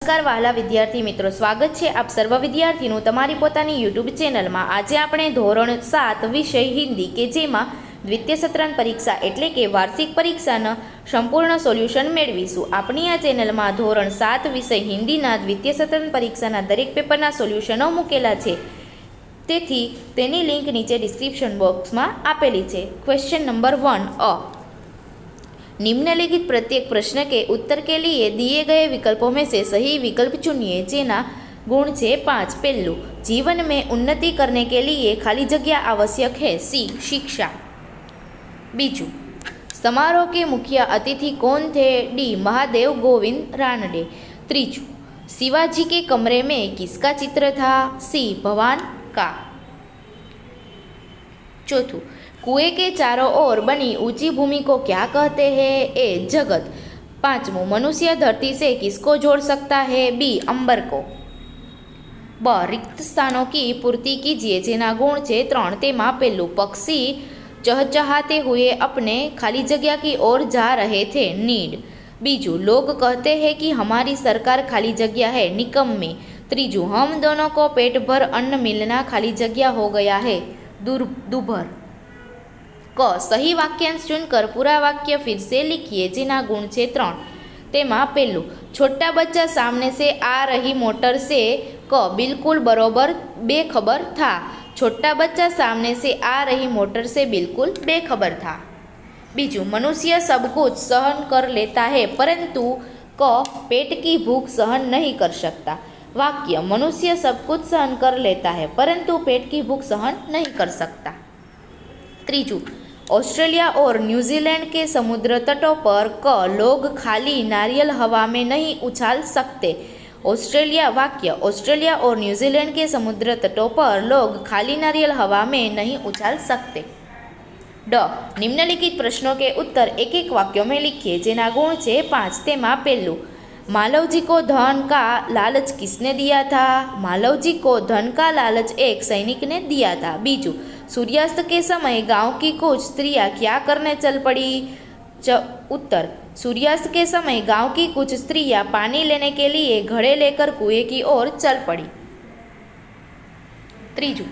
નમસ્કાર વહાલા વિદ્યાર્થી મિત્રો, સ્વાગત છે આપ સર્વ વિદ્યાર્થીનું તમારી પોતાની યુટ્યુબ ચેનલમાં। આજે આપણે ધોરણ 7 વિષય હિન્દી કે જેમાં દ્વિતીય સત્રાંત પરીક્ષા એટલે કે વાર્ષિક પરીક્ષાના સંપૂર્ણ સોલ્યુશન મેળવીશું। આપણી આ ચેનલમાં ધોરણ 7 વિષય હિન્દીના દ્વિતીય સત્રાંત પરીક્ષાના દરેક પેપરના સોલ્યુશનો મૂકેલા છે, તેથી તેની લિંક નીચે ડિસ્ક્રિપ્શન બોક્સમાં આપેલી છે। क्वेश्चन नंबर 1 अ निम्नलिखित प्रत्येक प्रश्न के उत्तर के लिए दिए गए विकल्पों में से सही विकल्प चुनिए। जेना गुण छे 5। पहलू, जीवन में उन्नति करने के लिए खाली जगह आवश्यक है। सी, शिक्षा। बीजू, समारोह के मुख्य अतिथि कौन थे? डी, महादेव गोविंद रानडे। तीजू, शिवाजी के कमरे में किसका चित्र था? सी, भगवान का। चौथू, कुएं के चारों ओर बनी ऊंची भूमि को क्या कहते हैं? ए, जगत। पांचवों, मनुष्य धरती से किसको जोड़ सकता है? बी, अंबर को। ब, रिक्त स्थानों की पूर्ति कीजिए। जेना गुण छे 3। तेमा पहलू, पक्षी चहचहाते हुए अपने खाली जगह की ओर जा रहे थे। नीड। बीजू, लोग कहते हैं कि हमारी सरकार खाली जगह है। निकम्मी। तीजू, हम दोनों को पेट भर अन्न मिलना खाली जगह हो गया है। दुभर। क, सही वाक्यांश चुनकर पूरा वाक्य फिर से लिखिए। जेना गुण छे 3। तेमा पहलू, छोटा बच्चा सामने से आ रही मोटर से क बिल्कुल बरोबर बेखबर था। छोटा बच्चा सामने से आ रही मोटर से बिल्कुल बेखबर था। बीजू, मनुष्य सब कुछ सहन कर लेता है परंतु क पेट की भूख सहन नहीं कर सकता। वाक्य, मनुष्य सब कुछ सहन कर लेता है परंतु पेट की भूख सहन नहीं कर सकता। तीजू, ऑस्ट्रेलिया और न्यूजीलैंड के समुद्र तटों पर क लोग खाली नारियल हवा में नहीं उछाल सकते। ऑस्ट्रेलिया। वाक्य, ऑस्ट्रेलिया और न्यूजीलैंड के समुद्र तटों पर लोग खाली नारियल हवा में नहीं उछाल सकते। ड, निम्नलिखित प्रश्नों के उत्तर एक एक वाक्यों में लिखिए। जेना गुण छे 5। तेमा पहलू, मालव जी को धन का लालच किसने दिया था? मालव जी को धन का लालच एक सैनिक ने दिया था। बीजू, सूर्यास्त के समय गांव की कुछ स्त्रियां क्या करने चल पड़ी? उत्तर, सूर्यास्त के समय गांव की कुछ स्त्रियां पानी लेने के लिए घड़े लेकर कुएं की ओर चल पड़ी। तीजू,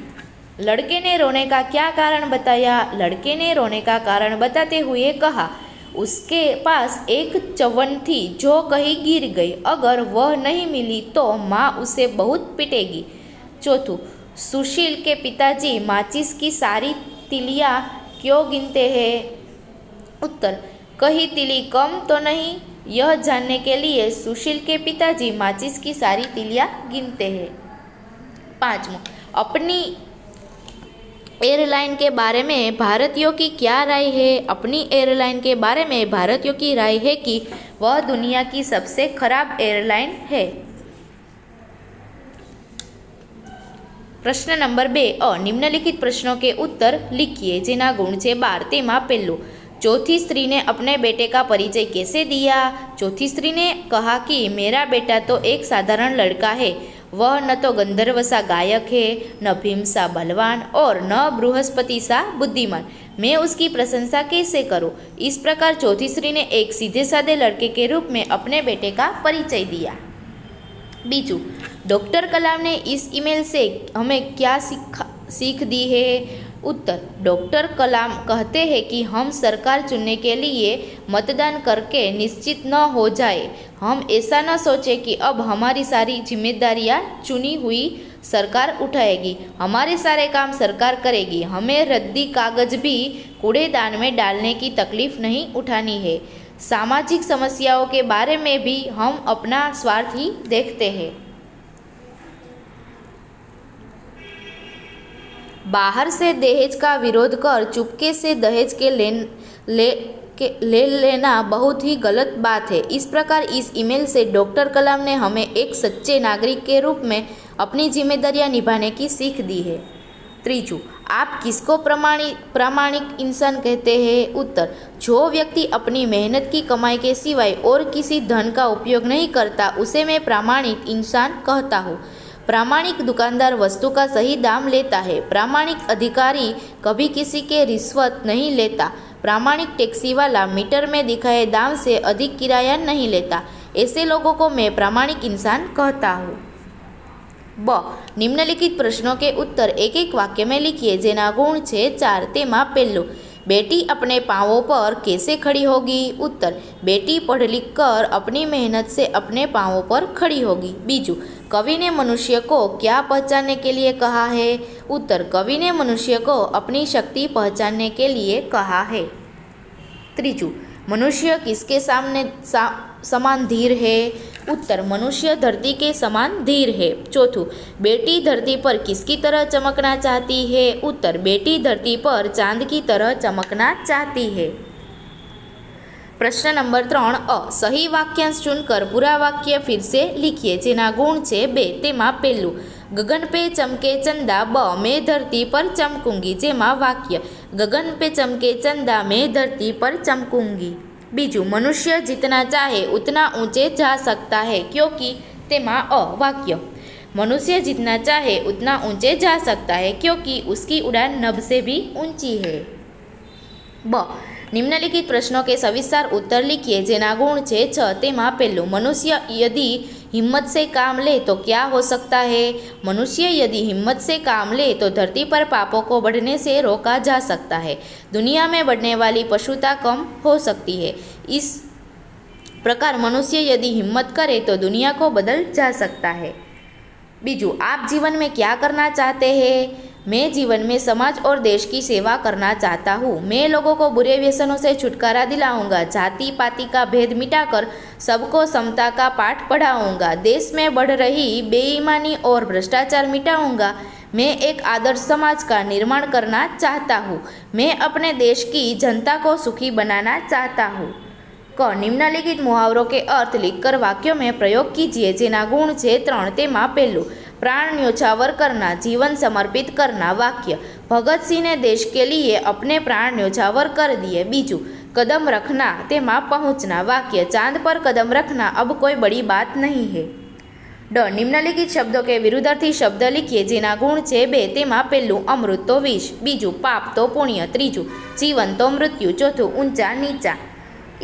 लड़के ने रोने का क्या कारण बताया? लड़के ने रोने का कारण बताते हुए कहा, उसके पास एक चवन थी जो कहीं गिर गई, अगर वह नहीं मिली तो माँ उसे बहुत पिटेगी। चौथू, सुशील के पिताजी माचिस की सारी तिलियाँ क्यों गिनते हैं? उत्तर, कहीं तिली कम तो नहीं, यह जानने के लिए सुशील के पिताजी माचिस की सारी तिलियाँ गिनते हैं। पाँचवां, अपनी एयरलाइन के बारे में भारतीयों की क्या राय है? अपनी एयरलाइन के बारे में भारतीयों की राय है कि वह दुनिया की सबसे खराब एयरलाइन है। प्रश्न नंबर 2 अ, निम्नलिखित प्रश्नों के उत्तर लिखिए। जेना गुण छे 12। तेमा पहलू, चौथी स्त्री ने अपने बेटे का परिचय कैसे दिया? चौथी स्त्री ने कहा कि मेरा बेटा तो एक साधारण लड़का है, वह न तो गंधर्व सा गायक है, न भीम सा बलवान और न बृहस्पति सा बुद्धिमान, मैं उसकी प्रशंसा कैसे करूं? इस प्रकार चौथी स्त्री ने एक सीधे साधे लड़के के रूप में अपने बेटे का परिचय दिया। बीजू, डॉक्टर कलाम ने इस ईमेल से हमें क्या सीख दी है? उत्तर, डॉक्टर कलाम कहते हैं कि हम सरकार चुनने के लिए मतदान करके निश्चित न हो जाए। हम ऐसा न सोचें कि अब हमारी सारी जिम्मेदारियां चुनी हुई सरकार उठाएगी, हमारे सारे काम सरकार करेगी, हमें रद्दी कागज भी कूड़ेदान में डालने की तकलीफ नहीं उठानी है। सामाजिक समस्याओं के बारे में भी हम अपना स्वार्थ ही देखते हैं। बाहर से दहेज का विरोध कर चुपके से दहेज के ले लेना बहुत ही गलत बात है। इस प्रकार इस ईमेल से डॉक्टर कलाम ने हमें एक सच्चे नागरिक के रूप में अपनी जिम्मेदारियां निभाने की सीख दी है। तीजू, आप किसको प्रामाणिक इंसान कहते हैं? उत्तर, जो व्यक्ति अपनी मेहनत की कमाई के सिवाय और किसी धन का उपयोग नहीं करता उसे मैं प्रामाणिक इंसान कहता हूँ। प्रामाणिक दुकानदार वस्तु का सही दाम लेता है। प्रामाणिक अधिकारी कभी किसी के रिश्वत नहीं लेता। प्रामाणिक टैक्सी वाला मीटर में दिखाए दाम से अधिक किराया नहीं लेता। ऐसे लोगों को मैं प्रामाणिक इंसान कहता हूँ। ब निम्नलिखित प्रश्नों के उत्तर एक एक वाक्य में लिखिए जेना गुण छे 4। तेमा पहलू, बेटी अपने पाँवों पर कैसे खड़ी होगी? उत्तर, बेटी पढ़ लिख कर अपनी मेहनत से अपने पाँवों पर खड़ी होगी। बीजू, कवि ने मनुष्य को क्या पहचानने के लिए कहा है? उत्तर, कवि ने मनुष्य को अपनी शक्ति पहचानने के लिए कहा है। त्रीजू, मनुष्य किसके समान धीर है? उत्तर, मनुष्य धरती के समान धीर है। चौथू, बेटी धरती पर किसकी तरह चमकना चाहती है? उत्तर, बेटी धरती पर चांद की तरह चमकना चाहती है। प्रश्न नंबर 3 अ, सही वाक्यांश चुनकर पूरा वाक्य फिर से लिखिए जेना गुण छे 2। तेमा पहलू, गगन पे चमके चंदा ब, मैं धरती पर चमकूंगी। जेमा वाक्य, गगन पे चमके चंदा मैं धरती पर चमकूंगी। बीजू, मनुष्य जितना चाहे उतना ऊंचे जा सकता है क्योंकि। तेमा अ वाक्य, मनुष्य जितना चाहे उतना ऊंचे जा सकता है क्योंकि उसकी उड़ान नभ से भी ऊंची है। ब निम्नलिखित प्रश्नों के सविस्तार उत्तर लिखिए जेना गुण छे 6। तेमा पहलू, मनुष्य यदि हिम्मत से काम ले तो क्या हो सकता है? मनुष्य यदि हिम्मत से काम ले तो धरती पर पापों को बढ़ने से रोका जा सकता है। दुनिया में बढ़ने वाली पशुता कम हो सकती है। इस प्रकार मनुष्य यदि हिम्मत करे तो दुनिया को बदल जा सकता है। बीजू, आप जीवन में क्या करना चाहते हैं? मैं जीवन में समाज और देश की सेवा करना चाहता हूँ। मैं लोगों को बुरे व्यसनों से छुटकारा दिलाऊंगा। जाति पाति का भेद मिटाकर सबको समता का पाठ पढ़ाऊंगा। देश में बढ़ रही बेईमानी और भ्रष्टाचार मिटाऊंगा। मैं एक आदर्श समाज का निर्माण करना चाहता हूँ। मैं अपने देश की जनता को सुखी बनाना चाहता हूँ। क निम्नलिखित मुहावरों के अर्थ लिखकर वाक्यों में प्रयोग कीजिए जेना गुण छे 3। तेमा पहलू, प्राण न्योछावर करना, जीवन समर्पित करना। वाक्य, भगत सिंह ने देश के लिए अपने प्राण न्योछावर कर दिए। बीजू, कदम रखना, तेमा पहुंचना। वाक्य, चांद पर कदम रखना अब कोई बड़ी बात नहीं है। ड निम्नलिखित शब्दों के विरुद्धार्थी शब्द लिखिए जेना गुण छे 2। तेमा पहलू, अमृत तो विष। बीजू, पाप तो पुण्य। त्रीजू, जीवन तो मृत्यु। चौथू, ऊंचा नीचा।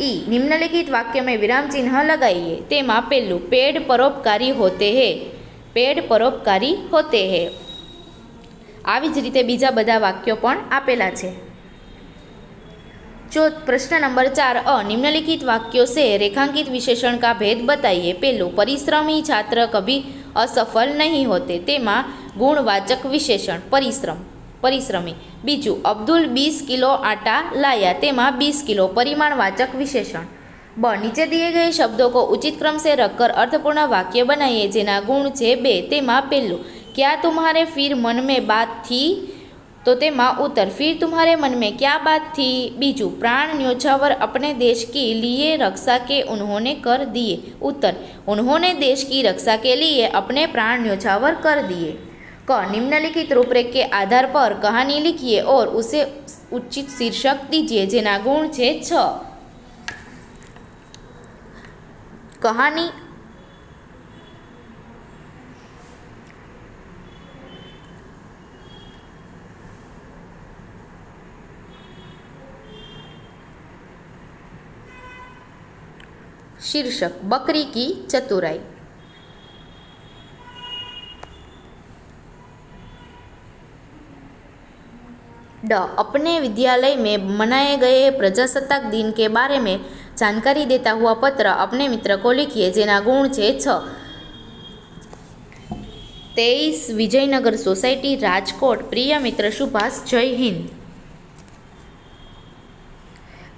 ई निम्नलिखित वाक्य में विराम चिन्ह लगाइए। तेमा पहलू, पेड़ परोपकारी होते हैं। पेड़ परोपकारी होते हैं। આવી જ રીતે બીજા બધા વાક્યો પણ આપેલા છે। प्रश्न नंबर 4 अ, निम्नलिखित वाक्यों से रेखांकित विशेषण का भेद बताइए। पहलू, परिश्रमी छात्र कभी असफल नहीं होते। तेमा गुणवाचक विशेषण परिश्रमी। बीजू, अब्दुल 20 किलो आटा लाया। तेमा 20 किलो परिमाणवाचक विशेषण। ब नीचे दिए गए शब्दों को उचित क्रम से रखकर अर्थपूर्ण वाक्य बनाइए जेना गुण छे 2। तेमा पहलू, क्या तुम्हारे फिर मन में बात थी? तो तेमा उत्तर, फिर तुम्हारे मन में क्या बात थी? बीजू, प्राण न्योछावर अपने देश के लिए रक्षा के उन्होंने कर दिए। उत्तर, उन्होंने देश की रक्षा के लिए अपने प्राण न्योछावर कर दिए। क निम्नलिखित रूपरेख के आधार पर कहानी लिखिए और उसे उचित शीर्षक दीजिए जेना गुण छे 6। कहानी शीर्षक, बकरी की चतुराई। ड अपने विद्यालय में मनाए गए प्रजासत्ताक दिन के बारे में जानकारी देता हुआ पत्र अपने मित्र को लिखिए जेना गुण छे 6। 23 विजयनगर सोसाइटी राजकोट। प्रिय मित्र सुभाष, जय हिंद।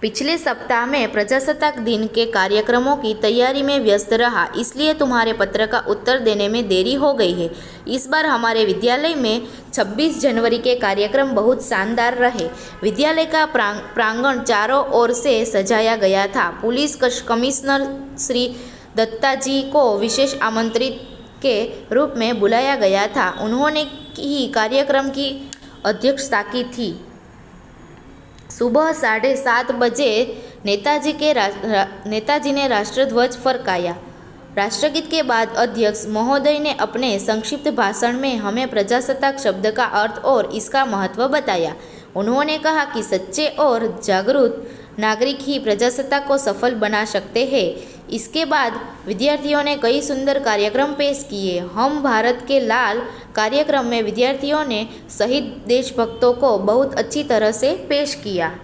पिछले सप्ताह में प्रजासत्ताक दिन के कार्यक्रमों की तैयारी में व्यस्त रहा, इसलिए तुम्हारे पत्र का उत्तर देने में देरी हो गई है। इस बार हमारे विद्यालय में 26 जनवरी के कार्यक्रम बहुत शानदार रहे। विद्यालय का प्रांगण चारों ओर से सजाया गया था। पुलिस कमिश्नर श्री दत्ता जी को विशेष आमंत्रित के रूप में बुलाया गया था। उन्होंने ही कार्यक्रम की अध्यक्षता की थी। सुबह 7:30 बजे नेताजी ने राष्ट्रध्वज फरकाया। राष्ट्रगीत के बाद अध्यक्ष महोदय ने अपने संक्षिप्त भाषण में हमें प्रजासत्ताक शब्द का अर्थ और इसका महत्व बताया। उन्होंने कहा कि सच्चे और जागरूक नागरिक ही प्रजासत्ताक को सफल बना सकते हैं। इसके बाद विद्यार्थियों ने कई सुंदर कार्यक्रम पेश किए। हम भारत के लाल कार्यक्रम में विद्यार्थियों ने शहीद देशभक्तों को बहुत अच्छी तरह से पेश किया।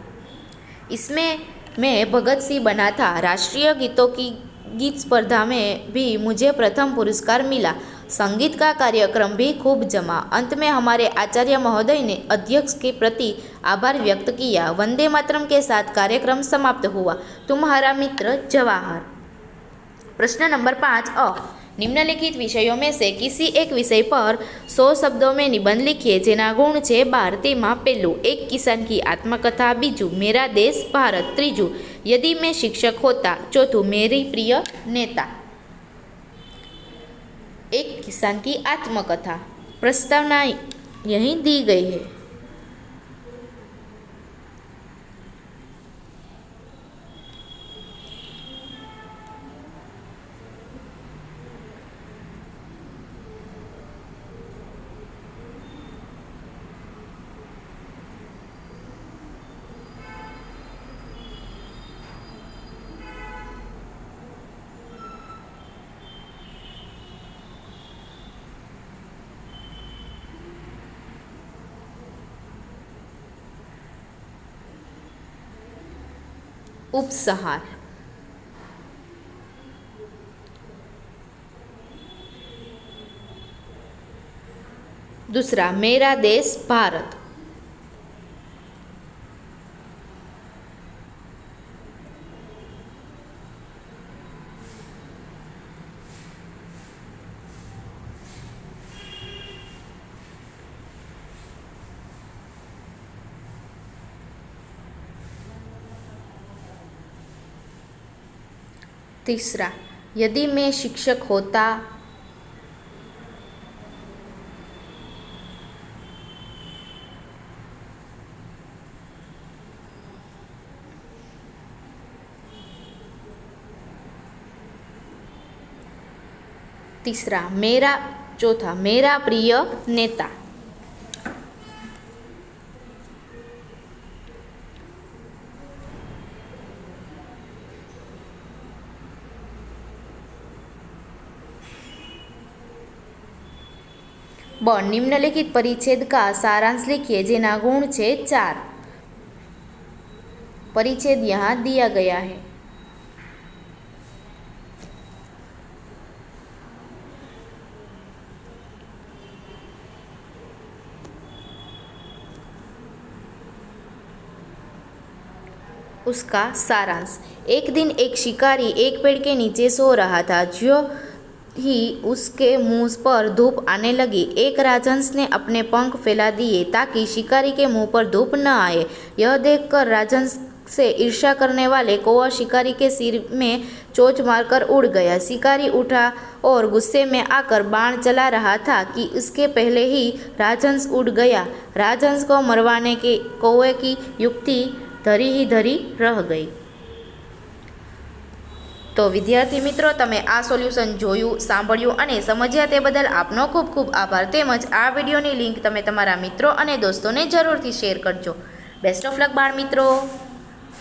इसमें मैं भगत सिंह बना था। राष्ट्रीय गीतों की गीत स्पर्धा में भी मुझे प्रथम पुरस्कार मिला। संगीत का कार्यक्रम भी खूब जमा। अंत में हमारे आचार्य महोदय ने अध्यक्ष के प्रति आभार व्यक्त किया। वंदे मातरम के साथ कार्यक्रम समाप्त हुआ। तुम्हारा मित्र जवाहर। प्रश्न नंबर 5 अ। निम्नलिखित विषयों में से किसी एक विषय पर 100 शब्दों में निबंध लिखिए जेना गुण छे 12। तेमां पहेलुं एक किसान की आत्मकथा, बीजू मेरा देश भारत, त्रीजू यदि मैं शिक्षक होता, चौथू मेरी प्रिय नेता। एक किसान की आत्मकथा प्रस्तावना यहीं दी गई है। उपसंहार। दूसरा मेरा देश भारत। तीसरा यदि मैं शिक्षक होता, तीसरा मेरा, चौथा मेरा प्रिय नेता। ब निम्नलिखित परिच्छेद का सारांश लिखिए जेना गुण छे 4। परिच्छेद यहाँ दिया गया है। उसका सारांश। एक दिन एक शिकारी एक पेड़ के नीचे सो रहा था। जो ही उसके मुंह पर धूप आने लगी, एक राजहंस ने अपने पंख फैला दिए ताकि शिकारी के मुंह पर धूप न आए। यह देखकर राजहंस से ईर्ष्या करने वाले कौवा शिकारी के सिर में चोंच मारकर उड़ गया। शिकारी उठा और गुस्से में आकर बाण चला रहा था कि इसके पहले ही राजहंस उड़ गया। राजहंस को मरवाने के कौवे की युक्ति धरी ही धरी रह गई। तो विद्यार्थी मित्रों, તમે આ સોલ્યુશન જોયું, સાંભળ્યું અને સમજ્યા તે બદલ આપનો ખૂબ ખૂબ આભાર। તેમજ આ વિડીયોની લિંક તમે તમારા મિત્રો અને દોસ્તોને જરૂરથી શેર કરજો। બેસ્ટ ઓફ લક બાળ મિત્રો।